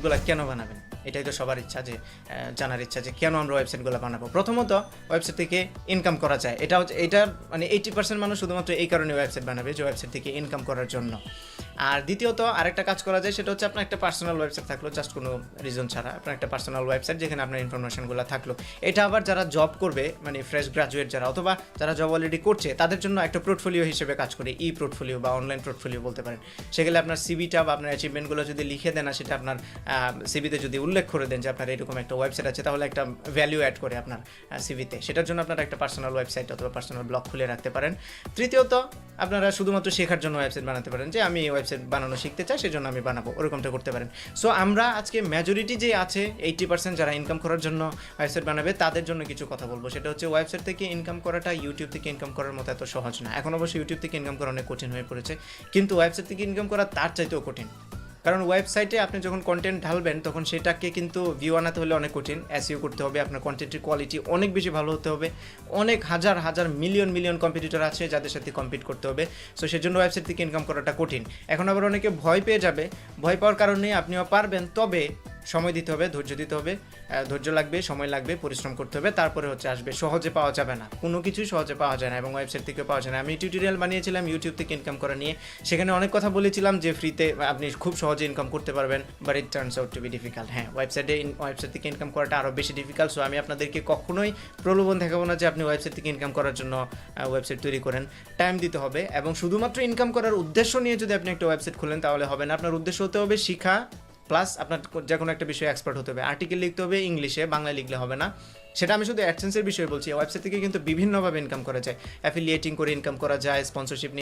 ওয়েবসাইটগুলো কেন বানাবেন? এটাই তো সবার ইচ্ছা, যে জানার ইচ্ছা যে কেন আমরা ওয়েবসাইটগুলো বানাবো। প্রথমত ওয়েবসাইট থেকে ইনকাম করা যায়, এটার মানে 80% মানুষ শুধুমাত্র এই কারণে ওয়েবসাইট বানাবে যে ওয়েবসাইট থেকে ইনকাম করার জন্য। আর দ্বিতীয়ত আরেকটা কাজ করা যায়, সেটা হচ্ছে আপনার একটা পার্সোনাল ওয়েবসাইট থাকলো, জাস্ট কোনো রিজন ছাড়া আপনার একটা পার্সোনাল ওয়েবসাইট যেখানে আপনার ইনফরমেশনগুলো থাকলো। এটা আবার যারা জব করবে, মানে ফ্রেশ গ্রাজুয়েট যারা, অথবা যারা জব অলরেডি করছে, তাদের জন্য একটা পোর্টফোলিও হিসেবে কাজ করে, ই পোর্টফোলিও বা অনলাইন পোর্টফোলিও বলতে পারেন। সেগুলো আপনার সিভিটা বা আপনার অ্যাচিভমেন্টগুলো যদি লিখে দেন, আর সেটা আপনার সিভিতে যদি উল্লেখ করে দেন যে আপনার এরকম একটা ওয়েবসাইট আছে, তাহলে একটা ভ্যালু অ্যাড করে আপনার সিভিতে। সেটার জন্য আপনারা একটা পার্সোনাল ওয়েবসাইট অথবা পার্সোনাল ব্লগ খুলে রাখতে পারেন। তৃতীয়ত আপনারা শুধুমাত্র শেখার জন্য ওয়েবসাইট বানাতে পারেন, যে আমি ওয়েবসাইট বানানো শিখতে চাই, সেজন্য আমি বানাবো, ওরকমটা করতে পারেন। সো আমরা আজকে মেজরিটি যে আছে 80% যারা ইনকাম করার জন্য ওয়েবসাইট বানাবে, তাদের জন্য কিছু কথা বলবো। সেটা হচ্ছে ওয়েবসাইট থেকে ইনকাম করাটা ইউটিউব থেকে ইনকাম করার মতো এত সহজ না। এখন অবশ্যই ইউটিউব থেকে ইনকাম করা অনেক কঠিন হয়ে পড়েছে, কিন্তু ওয়েবসাইট থেকে ইনকাম করা তার চাইতেও কঠিন। কারণ ওয়েবসাইটে আপনি যখন কন্টেন্ট ঢালবেন, তখন সেটাকে কিন্তু ভিউ আনাতে হলে অনেক কঠিন, এসইও করতে হবে, আপনার কন্টেন্টের কোয়ালিটি অনেক বেশি ভালো হতে হবে, অনেক হাজার হাজার মিলিয়ন কম্পিটিটর আছে যাদের সাথে কম্পিট করতে হবে। সো সেজন্য ওয়েবসাইট থেকে ইনকাম করাটা কঠিন। এখন আবার অনেকে ভয় পেয়ে যাবে, ভয় পাওয়ার কারণে আপনিও পারবেন, তবে সময় দিতে হবে, ধৈর্য দিতে হবে, ধৈর্য লাগবে, সময় লাগবে, পরিশ্রম করতে হবে, তারপরে হচ্ছে আসবে। সহজে পাওয়া যাবে না, কোনো কিছুই সহজে পাওয়া যায় না, এবং ওয়েবসাইট থেকে পাওয়া যায় না। আমি টিউটোরিয়াল বানিয়েছিলাম ইউটিউব থেকে ইনকাম করা নিয়ে, সেখানে অনেক কথা বলেছিলাম যে ফ্রিতে আপনি খুব সহজে ইনকাম করতে পারবেন, but it turns out to be difficult. হ্যাঁ, ওয়েবসাইট থেকে ইনকাম করাটা আরও বেশি ডিফিকাল্ট। সো আমি আপনাদেরকে কখনোই প্রলোভন দেখাবো না যে আপনি ওয়েবসাইট থেকে ইনকাম করার জন্য ওয়েবসাইট তৈরি করেন। টাইম দিতে হবে, এবং শুধুমাত্র ইনকাম করার উদ্দেশ্য নিয়ে যদি আপনি একটা ওয়েবসাইট খুলেন, তাহলে হবে না। আপনার উদ্দেশ্য হতে হবে শিখা, প্লাস আপনার যে কোনো একটা বিষয়ে এক্সপার্ট হতে হবে। আর্টিকেল লিখতে হবে ইংলিশে, বাংলায় লিখলে হবে না। সেটা আমি শুধু অ্যাডসেন্সের বিষয়ে বলছি। ওয়েবসাইট থেকে কিন্তু বিভিন্নভাবে ইনকাম করা যায়, অ্যাফিলিয়েটিং করে ইনকাম করা যায়, স্পন্সরশিপ নিয়ে